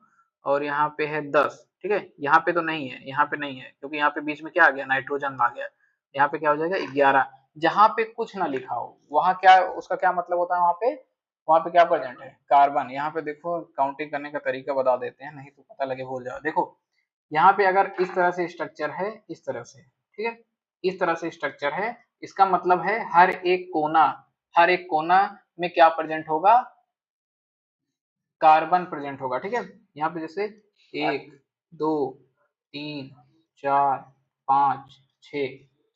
S1: और यहाँ पे है 10, ठीक है। यहाँ पे तो नहीं है, यहाँ पे नहीं है क्योंकि यहाँ पे बीच में क्या आ गया, नाइट्रोजन आ गया। यहाँ पे क्या हो जाएगा, 11। जहाँ पे कुछ ना लिखा हो वहां क्या, उसका क्या मतलब होता है, वहां पे क्या प्रेजेंट है, कार्बन। यहाँ पे देखो काउंटिंग करने का तरीका बता देते हैं, नहीं तो पता लगे भूल जाओ। देखो यहाँ पे अगर इस तरह से स्ट्रक्चर है, इस तरह से, ठीक है, इस तरह से स्ट्रक्चर है, इसका मतलब है हर एक कोना में क्या प्रेजेंट होगा, कार्बन प्रेजेंट होगा, ठीक है। यहाँ पे जैसे 1 2 3 4 5 6,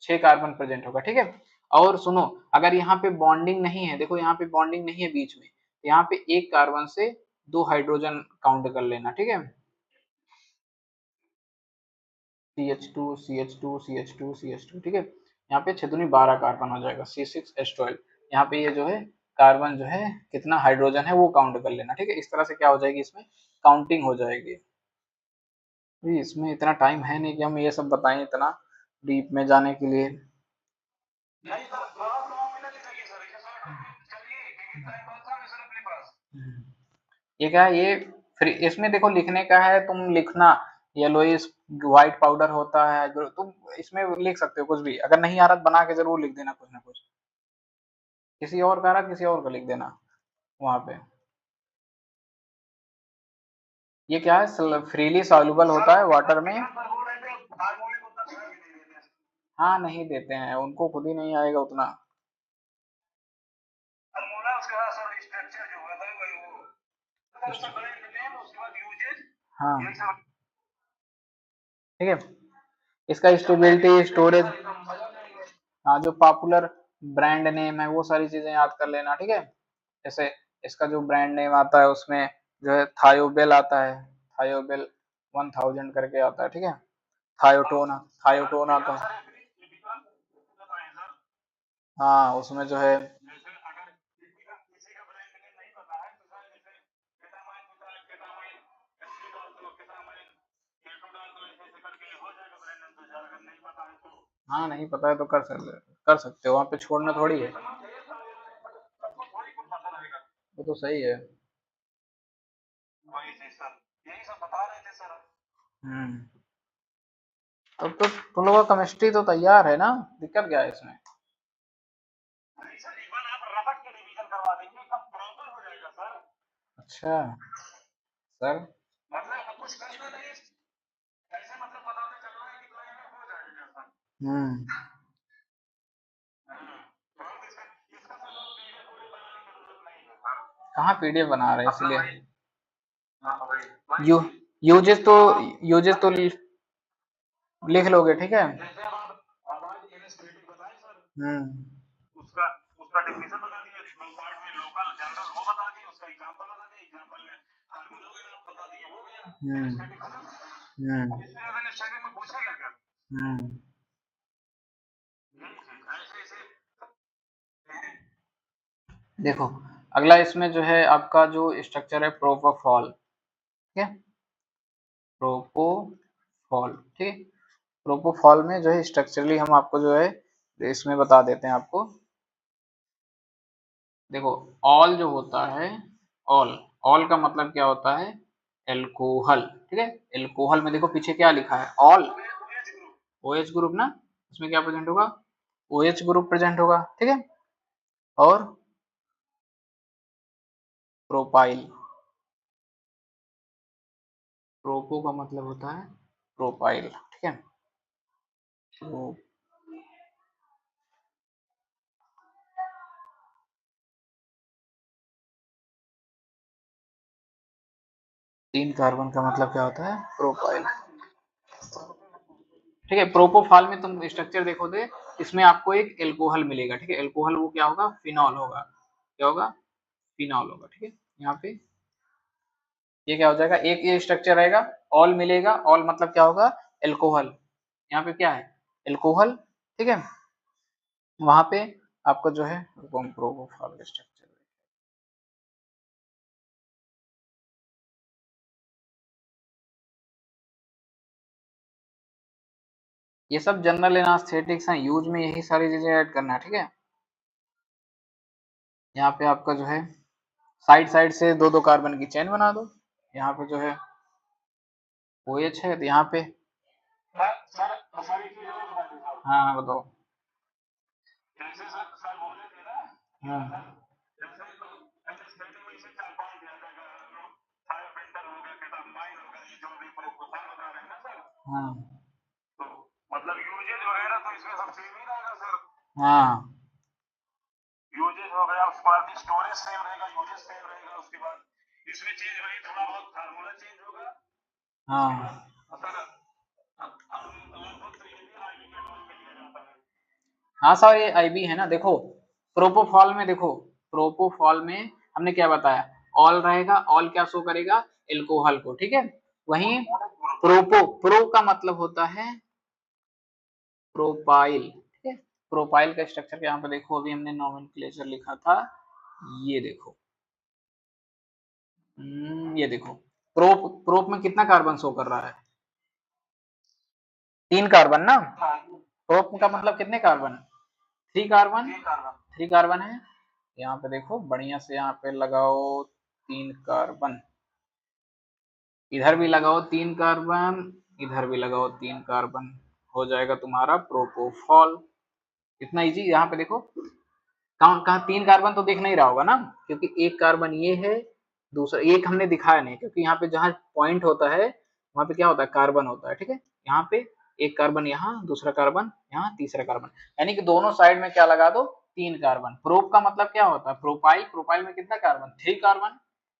S1: 6 कार्बन प्रेजेंट होगा, ठीक है। और सुनो, अगर यहाँ पे बॉन्डिंग नहीं है, देखो यहाँ पे बॉन्डिंग नहीं है बीच में, तो यहाँ पे एक कार्बन से 2 हाइड्रोजन काउंट कर लेना, ठीक है। CH2 ठीक है। यहाँ पे 6 दूनी 12 कार्बन हो जाएगा, C6H12। यहाँ पे ये जो है कार्बन जो है कितना हाइड्रोजन है वो काउंट कर लेना, ठीक है। इस तरह से क्या हो जाएगी, इसमें काउंटिंग हो जाएगी। इसमें इतना टाइम है नहीं कि हम ये सब बताएं इतना डीप में जाने के लिए। ये क्या है, ये फ्री, इसमें देखो लिखने का है, तुम लिखना येलोइश व्हाइट पाउडर होता है, जो तुम इसमें लिख सकते हो कुछ भी, अगर नहीं आ रहा तो बना के जरूर लिख देना कुछ ना कुछ, किसी और का आ रहा किसी और का लिख देना वहां पे। ये क्या है, फ्रीली सॉल्युबल होता है वाटर में। हाँ नहीं देते हैं, उनको खुद ही नहीं आएगा उतना। हाँ ठीक है, इसका स्टेबिलिटी, स्टोरेज, हाँ जो पॉपुलर ब्रांड नेम है वो सारी चीजें याद कर लेना, ठीक है। जैसे इसका जो ब्रांड नेम आता है उसमें जो है थायोबेल आता है, थायोबेल 1000 करके आता है, ठीक है। थायोटोन, थायोटोन आता है। हाँ उसमें जो है, हाँ नहीं पता है तो कर सकते हो, वहाँ पे छोड़ना थोड़ी है। वो तो सही है। हम्म, तब तो तुम लोगों का केमिस्ट्री तो तैयार है ना, दिक्कत क्या है इसमें? अच्छा सर। हम्म, कहाँ पीडीएफ बना रहे हैं इसलिए। यू यूजेस तो, यूजेस तो लिख लोगे, ठीक है। हम्म, हम्म, हम्म, हम्म। देखो अगला इसमें जो है आपका जो स्ट्रक्चर है प्रोपोफॉल, ठीक है। प्रोपोफॉल, ठीक है। प्रोपोफॉल में जो है स्ट्रक्चरली हम आपको जो है इसमें बता देते हैं आपको। देखो ऑल जो होता है, ऑल, ऑल का मतलब क्या होता है? एल्कोहल, ठीक है। एल्कोहल में देखो पीछे क्या लिखा है, ऑल, ओएच ग्रुप ना, इसमें क्या प्रेजेंट होगा? ओएच ग्रुप प्रेजेंट होगा, ठीक है। और प्रोपाइल, प्रोपो का मतलब होता है प्रोपाइल, ठीक है। तो 3 कार्बन का मतलब क्या होता है? प्रोपाइल, ठीक है। प्रोपोफॉल में तुम स्ट्रक्चर देखो दे, इसमें आपको एक एल्कोहल मिलेगा, ठीक है। एल्कोहल वो क्या होगा? फिनॉल होगा, क्या होगा? फिनॉल होगा, ठीक है। यहाँ पे ये क्या हो जाएगा, एक ये स्ट्रक्चर रहेगा, ऑल मिलेगा, ऑल मतलब क्या होगा? एल्कोहल। यहाँ पे क्या है? एल्कोहल, ठीक है। वहां पे आपको जो है प्रोपोफॉल का स्ट्रक्चर, ये सब जनरल एनास्थेटिक्स हैं, यूज में यही सारी चीजें ऐड करना है, ठीक है। यहाँ पे आपका जो है साइड साइड से दो दो कार्बन की चेन बना दो। यहाँ पे जो है OH है तो यहाँ पे, हाँ बताओ। हाँ हाँ हाँ हाँ हाँ सर, ये आईबी है ना, देखो प्रोपोफॉल में देखो, प्रोपोफॉल में हमने क्या बताया, ऑल रहेगा, ऑल क्या शो करेगा? एल्कोहल को, ठीक है। वहीं प्रो का मतलब होता है प्रोपाइल, ठीक है। प्रोपाइल का स्ट्रक्चर यहाँ पे देखो, अभी हमने नोमेनक्लेचर लिखा था, ये देखो। ये देखो, प्रोप, प्रोप में कितना कार्बन शो कर रहा है? 3 कार्बन ना। प्रोप का मतलब कितने कार्बन? 3 कार्बन, 3 कार्बन है। यहाँ पे देखो बढ़िया से, यहाँ पे लगाओ 3 कार्बन, इधर भी लगाओ 3 कार्बन, इधर भी लगाओ 3 कार्बन, हो जाएगा तुम्हारा प्रोपोफॉल। इतना इजी। यहाँ पे देखो कहाँ कहाँ 3 कार्बन तो दिख नहीं रहा होगा ना, क्योंकि एक कार्बन ये है, दूसरा एक हमने दिखाया नहीं, क्योंकि यहाँ पे जहाँ पॉइंट होता है वहां पे क्या होता है? कार्बन होता है, ठीक है। यहाँ पे एक कार्बन यहाँ, दूसरा कार्बन यहाँ, तीसरा कार्बन, यानी कि दोनों साइड में क्या लगा दो, 3 कार्बन। प्रोप का मतलब क्या होता है, प्रोपाइल, प्रोपाइल में कितना कार्बन, 3 कार्बन,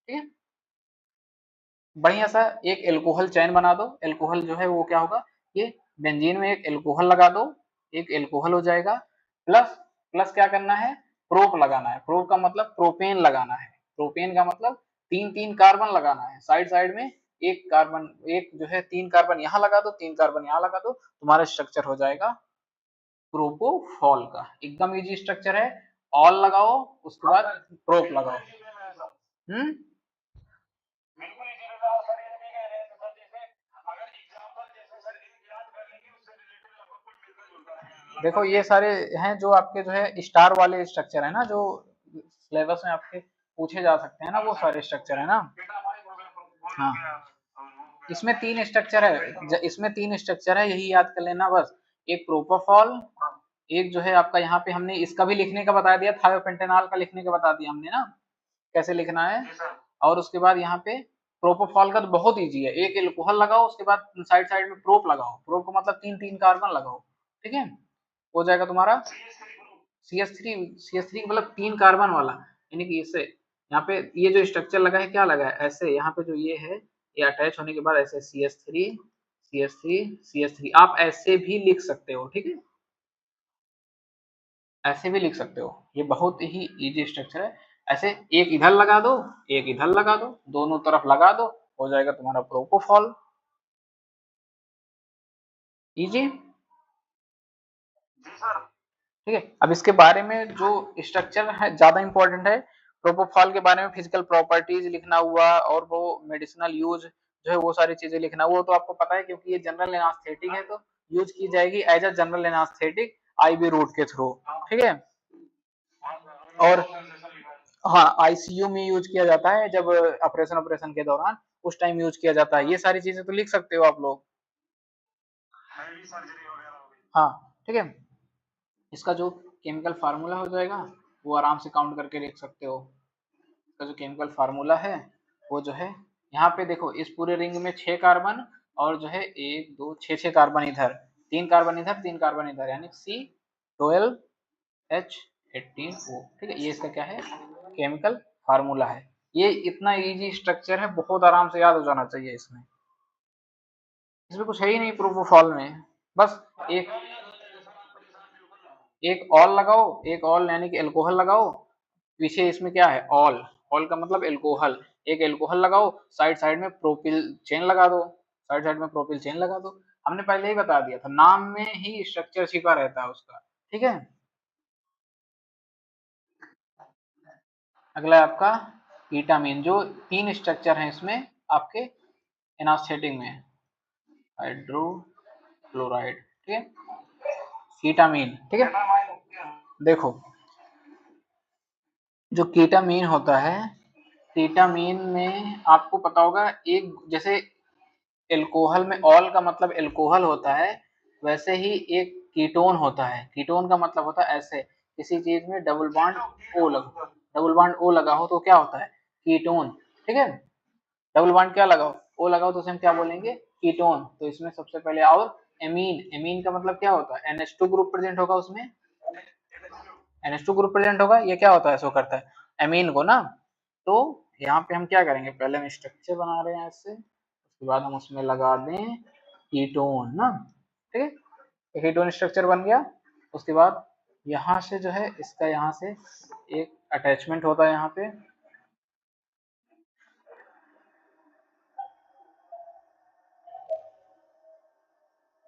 S1: ठीक है। बढ़िया सा एक एल्कोहल चैन बना दो, एल्कोहल जो है वो क्या होगा, ये बेंजीन में एक एल्कोहल लगा दो, एक एल्कोहल हो जाएगा, प्लस प्लस क्या करना है, प्रोप लगाना है, प्रोप का मतलब प्रोपेन लगाना है, प्रोपेन का मतलब 3-3 कार्बन लगाना है, साइड साइड में एक कार्बन, एक जो है 3 कार्बन यहाँ लगा दो, 3 कार्बन यहाँ लगा दो, तुम्हारा स्ट्रक्चर हो जाएगा प्रोपोफॉल का। एकदम इजी स्ट्रक्चर है, ऑल लगाओ उसके बाद प्रोप लगाओ। हम्म, देखो ये सारे हैं जो आपके जो है स्टार वाले स्ट्रक्चर है ना, जो सिलेबस में आपके पूछे जा सकते हैं ना, वो सारे स्ट्रक्चर है ना। हाँ, इसमें 3 स्ट्रक्चर है, इसमें 3 स्ट्रक्चर है, यही याद कर लेना बस। एक प्रोपोफॉल, एक जो है आपका यहाँ पे हमने इसका भी लिखने का बता दिया, थायोपेंटेनॉल का लिखने का बता दिया हमने ना, कैसे लिखना है। और उसके बाद यहाँ पे प्रोपोफॉल का तो बहुत इजी है, एक एल्कोहल लगाओ, उसके बाद साइड साइड में प्रोप लगाओ, प्रोप का मतलब 3-3 कार्बन लगाओ, ठीक है, हो जाएगा तुम्हारा सी एस थ्री मतलब 3 कार्बन वाला, यानी कि इससे यहाँ पे ये जो स्ट्रक्चर लगा है क्या लगा है, ऐसे यहाँ पे जो ये है, ये अटैच होने के बाद ऐसे सी एस थ्री आप ऐसे भी लिख सकते हो, ठीक है, ऐसे भी लिख सकते हो, ये बहुत ही इजी स्ट्रक्चर है। ऐसे एक इधर लगा दो, एक इधर लगा दो, दोनों तरफ लगा दो, हो जाएगा तुम्हारा प्रोपोफॉल, इजी। ठीक है, अब इसके बारे में जो स्ट्रक्चर है ज्यादा इंपॉर्टेंट है, प्रोपोफॉल के बारे में फिजिकल प्रॉपर्टीज लिखना हुआ, और वो मेडिसिनल यूज जो है वो सारी चीजें लिखना, वो तो आपको पता है, क्योंकि ये जनरल एनास्थेटिक है तो यूज की जाएगी as a general anaesthetic IV route के थ्रू, ठीक है। और हाँ, आईसीयू में यूज किया जाता है, जब ऑपरेशन ऑपरेशन के दौरान उस टाइम यूज किया जाता है, ये सारी चीजें तो लिख सकते हो आप लोग। हाँ, ठीक है, इसका जो केमिकल फार्मूला हो जाएगा वो आराम से काउंट करके लिख सकते हो। इसका जो केमिकल फार्मूला है वो जो है, यहाँ पे देखो इस पूरे रिंग में 6 कार्बन, और जो है 1 2 6 कार्बन इधर, 3 कार्बन इधर, 3 कार्बन इधर, यानी C12H18O, ठीक है, ये इसका क्या है, केमिकल फार्मूला है। ये इतना इजी स्ट्रक्चर है, बहुत आराम से याद हो जाना चाहिए इसमें, इसमें कुछ है ही नहीं प्रोपोफॉल में, बस एक एक ऑल लगाओ, एक ऑल यानी कि एल्कोहल लगाओ, पीछे इसमें क्या है, ऑल, ऑल का मतलब एल्कोहल, एक एल्कोहल लगाओ, साइड साइड में प्रोपिल चेन लगा दो, साइड साइड में प्रोपिल चेन लगा दो, हमने पहले ही बता दिया था, नाम में ही स्ट्रक्चर छिपा रहता है उसका, ठीक है। अगला है आपका कीटामीन, जो 3 स्ट्रक्चर हैं इसमें आपके एनास्थेटिक में, हाइड्रोक्लोराइड, ठीक है, कीटामीन, ठीक है। देखो जो कीटामीन होता है, कीटामीन में आपको पता होगा, एक जैसे एल्कोहल में ऑल का मतलब एल्कोहल होता है, वैसे ही एक कीटोन होता है, कीटोन का मतलब होता है ऐसे, किसी चीज में डबल बॉन्ड ओ लगा हो तो क्या होता है, कीटोन, ठीक है, डबल बॉन्ड क्या लगाओ, ओ लगाओ तो उसे हम क्या बोलेंगे, कीटोन। तो इसमें सबसे पहले, और एमीन, एमीन का मतलब क्या होता है, NH2 ग्रुप प्रेजेंट होगा उसमें, NH2 ग्रुप प्रेजेंट होगा, ये क्या होता है, शो करता है एमीन को ना। तो यहाँ पे हम क्या करेंगे, पहले हम स्ट्रक्चर बना रहे हैं ऐसे, उसके बाद हम उसमें लगा दें कीटोन ना, ठीक है, तो कीटोन स्ट्रक्चर बन गया। उसके बाद यहाँ से जो है इसका, यहाँ से एक अटैचमेंट होता है, यहाँ पे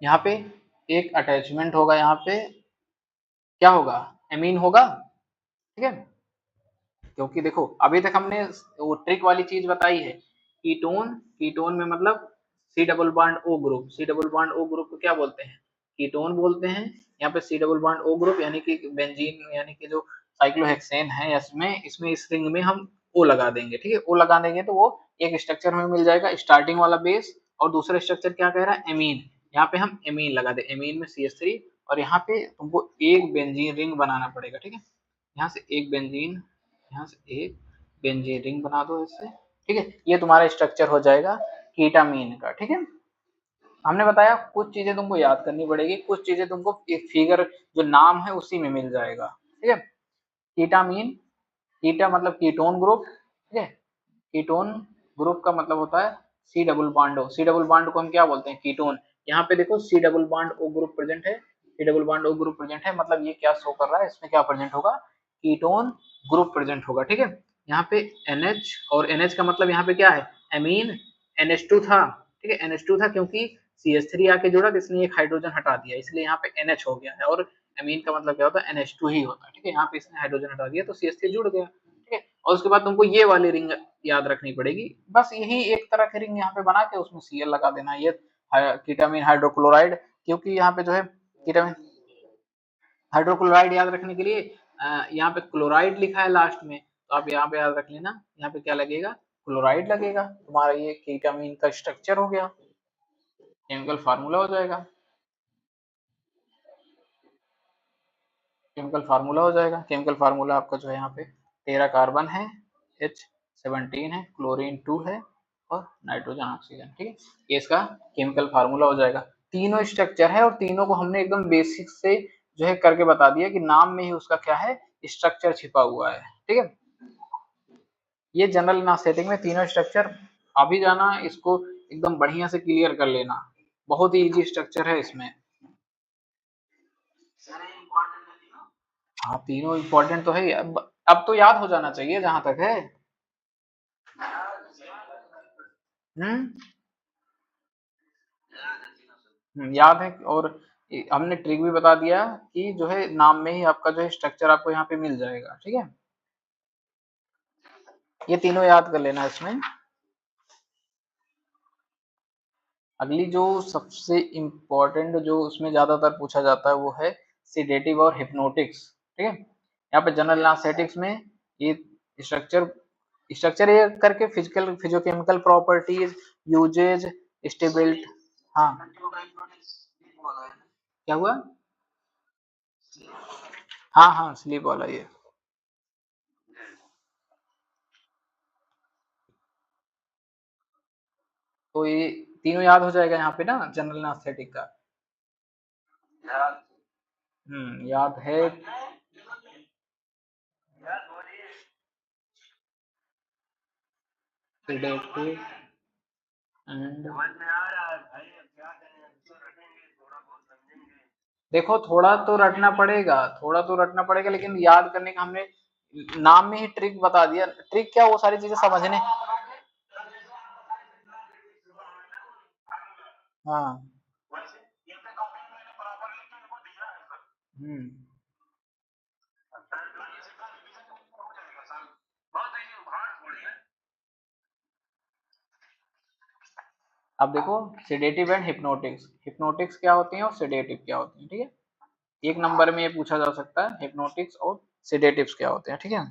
S1: यहाँ पे एक अटैचमेंट होगा, यहाँ पे क्या होगा, एमीन होगा, ठीक है, क्योंकि देखो अभी तक हमने वो ट्रिक वाली चीज बताई है, कीटोन, कीटोन में मतलब C double bond O group, C double bond O group को क्या बोलते हैं, कीटोन बोलते हैं। यहाँ पे C double bond O group यानी कि बेंजीन, यानी कि जो साइक्लोहेक्सेन है, इसमें इसमें इस रिंग में हम ओ लगा देंगे, ठीक है, ओ लगा देंगे तो वो एक स्ट्रक्चर हमें मिल जाएगा, स्टार्टिंग वाला बेस, और दूसरा स्ट्रक्चर क्या कह रहा है, एमीन, यहाँ पे हम एमीन लगा दे, एमीन में CH3, और यहाँ पे तुमको एक बेंजीन रिंग बनाना पड़ेगा, ठीक है, यहाँ से एक बेंजीन, यहाँ से एक बेंजीन रिंग बना दो इससे, ठीक है, ये तुम्हारा स्ट्रक्चर हो जाएगा कीटामीन का, ठीक है। हमने बताया कुछ चीजें तुमको याद करनी पड़ेगी, कुछ चीजें तुमको एक फिगर जो नाम है उसी में मिल जाएगा, ठीक है। कीटामीन, कीटा मतलब कीटोन ग्रुप, ठीक है। कीटोन ग्रुप का मतलब होता है C double bond O, C double bond को हम क्या बोलते हैं, कीटोन। यहाँ पे देखो C double bond O group present है, C double bond O group present है, मतलब ये क्या शो कर रहा है, इसमें क्या प्रेजेंट होगा, कीटोन ग्रुप प्रेजेंट होगा, ठीक है। यहाँ पे NH, और NH का मतलब यहाँ पे क्या है, एमीन, NH2 था, ठीक है, NH2 था क्योंकि CH3 आके जुड़ा तो इसलिए एक हाइड्रोजन हटा दिया, इसलिए यहाँ पे NH हो गया है, और एमीन का मतलब क्या होता है, NH2 ही होता है, ठीक है। यहाँ पे इसने हाइड्रोजन हटा दिया तो CH3 जुड़ गया, ठीक है। और उसके बाद तुमको ये वाली रिंग याद रखनी पड़ेगी, बस यही एक तरह की रिंग यहाँ पे बना के उसमें Cl लगा देना, ये कीटामीन हाइड्रोक्लोराइड, क्योंकि यहाँ पे जो है कीटामीन हाइड्रोक्लोराइड याद रखने के लिए यहाँ पे क्लोराइड लिखा है लास्ट में, तो आप यहाँ पे याद रख लेना, यहाँ पे क्या लगेगा, क्लोराइड लगेगा, तुम्हारा ये कीटामीन का स्ट्रक्चर हो गया, केमिकल फार्मूला हो जाएगा, केमिकल फार्मूला हो जाएगा। केमिकल फार्मूला आपका जो है यहाँ पे 13 कार्बन है, H17 है, क्लोरीन 2 है, और नाइट्रोजन ऑक्सीजन, ठीक है। ये इसका केमिकल फार्मूला हो जाएगा। तीनों स्ट्रक्चर है और तीनों को हमने एकदम बेसिक से जो है करके बता दिया कि नाम में ही उसका क्या है, स्ट्रक्चर छिपा हुआ है, ठीक है। ये जनरल एनास्थेटिक में तीनों स्ट्रक्चर, अभी जाना इसको एकदम बढ़िया से क्लियर कर लेना, बहुत ही इजी स्ट्रक्चर है इसमें। हाँ तीनों इम्पोर्टेंट तो है ही, अब तो याद हो जाना चाहिए जहां तक है। हम्म याद है, और हमने ट्रिक भी बता दिया कि जो है नाम में ही आपका जो है स्ट्रक्चर आपको यहाँ पे मिल जाएगा, ठीक है। ये तीनों याद कर लेना इसमें। अगली जो सबसे इम्पोर्टेंट जो उसमें ज्यादातर पूछा जाता है वो है सिडेटिव और हिप्नोटिक्स, ठीक है। यहाँ पे जनरल एनास्थेटिक्स में ये स्ट्रक्चर स्ट्रक्चर ये करके physical physicochemical properties, uses, stability. हाँ क्या हुआ, हाँ हाँ स्लीप वाला ये, तो ये तीनों याद हो जाएगा यहाँ पे ना जनरल एनास्थेटिक का। याद है। सिडेटिव एंड, देखो थोड़ा तो रटना पड़ेगा, थोड़ा तो रटना पड़ेगा, लेकिन याद करने का हमने नाम में ही ट्रिक बता दिया, ट्रिक क्या वो सारी चीजें समझने। हाँ हम्म अब देखो सिडेटिव एंड हिप्नोटिक्स, हिप्नोटिक्स क्या होती है और सिडेटिव क्या होती है, ठीक है। एक नंबर में ये पूछा जा सकता है हिप्नोटिक्स और सिडेटिव्स क्या होते हैं, ठीक है।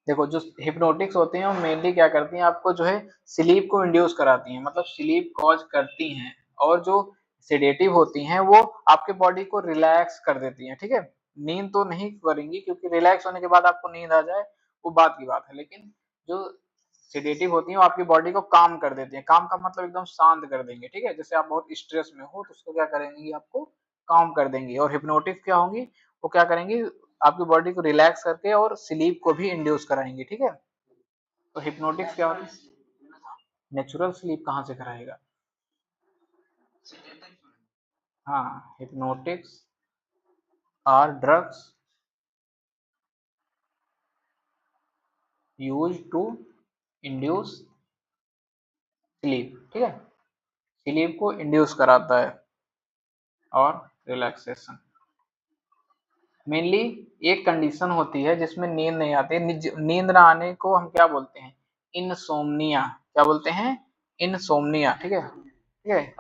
S1: देखो जो हिप्नोटिक्स होती हैं वो मेनली क्या करती हैं, आपको जो है स्लीप को इंड्यूस कराती हैं, मतलब स्लीप कॉज करती हैं, और जो सेडेटिव होती हैं वो आपके बॉडी को रिलैक्स कर देती हैं, ठीक है। नींद तो नहीं करेंगी क्योंकि रिलैक्स होने के बाद आपको नींद आ जाए वो बात की बात है, लेकिन जो सेडेटिव होती हैं वो आपकी बॉडी को काम कर देती हैं, काम का मतलब एकदम शांत कर देंगे, ठीक है। जैसे आप बहुत स्ट्रेस में हो तो उसको क्या करेंगी, आपको काम कर देंगी। और हिप्नोटिक क्या होंगी, वो क्या करेंगी, आपकी बॉडी को रिलैक्स करके और स्लीप को भी इंड्यूस कराएंगे, ठीक है। तो हिप्नोटिक्स क्या होती है, नेचुरल स्लीप कहाँ से कराएगा। हाँ hypnotics are drugs use to induce sleep, ठीक है, स्लीप को इंड्यूस कराता है और रिलैक्सेशन। मेनली एक कंडीशन होती है जिसमें नींद नहीं आती, नींद ना आने को हम क्या बोलते हैं, इनसोम्निया, क्या बोलते हैं, इनसोम्निया, ठीक है, ठीक है।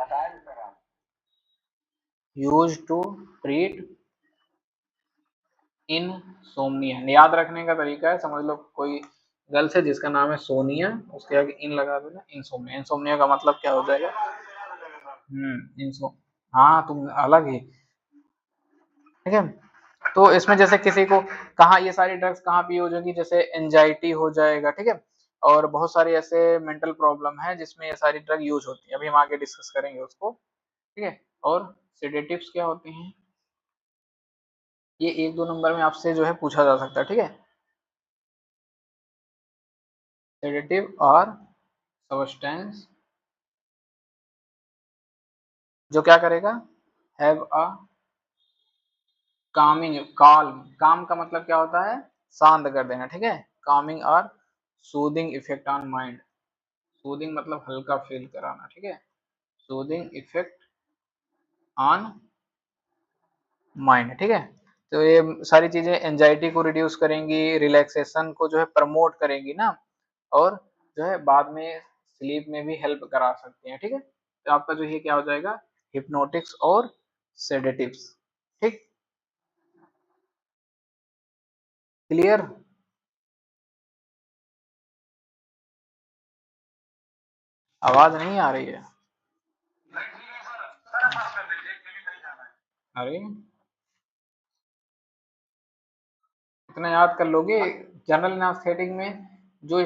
S1: यूज टू ट्रीट इनसोम्निया, याद रखने का तरीका है, समझ लो कोई गर्ल्स है जिसका नाम है सोनिया, उसके आगे इन लगा देना, इनसोम्निया, इनसोम्निया का मतलब क्या हो जाएगा, इंसो, हाँ तुम अलग ही, ठीक है। तो इसमें जैसे किसी को कहाँ ये सारी ड्रग्स कहाँ पे यूज होगी, जैसे एंजाइटी हो जाएगा, ठीक है, और बहुत सारी ऐसे मेंटल प्रॉब्लम है जिसमें ये सारी ड्रग यूज होती है, अभी हम आगे डिस्कस करेंगे उसको, ठीक है। और सेडेटिव्स क्या होते हैं, ये 1-2 नंबर में आपसे जो है पूछा जा सकता है, ठीक है। सेडेटिव और सब्सटेंस जो क्या करेगा, हैव अ कामिंग, काम का मतलब क्या होता है, शांत कर देना, ठीक है। कामिंग और soothing effect on mind, soothing मतलब हल्का फील कराना, ठीक है। सूदिंग इफेक्ट ऑन माइंड, ठीक है। तो ये सारी चीजें एंजाइटी को रिड्यूस करेंगी, रिलैक्सेशन को जो है प्रमोट करेंगी ना, और जो है बाद में स्लीप में भी हेल्प करा सकती हैं, ठीक है। तो आपका जो ये क्या हो जाएगा, हिप्नोटिक्स और सेडेटिव्स, ठीक। क्लियर। आवाज नहीं आ रही है, अरे इतना याद कर लोगे, जनरल एनास्थेटिक में जो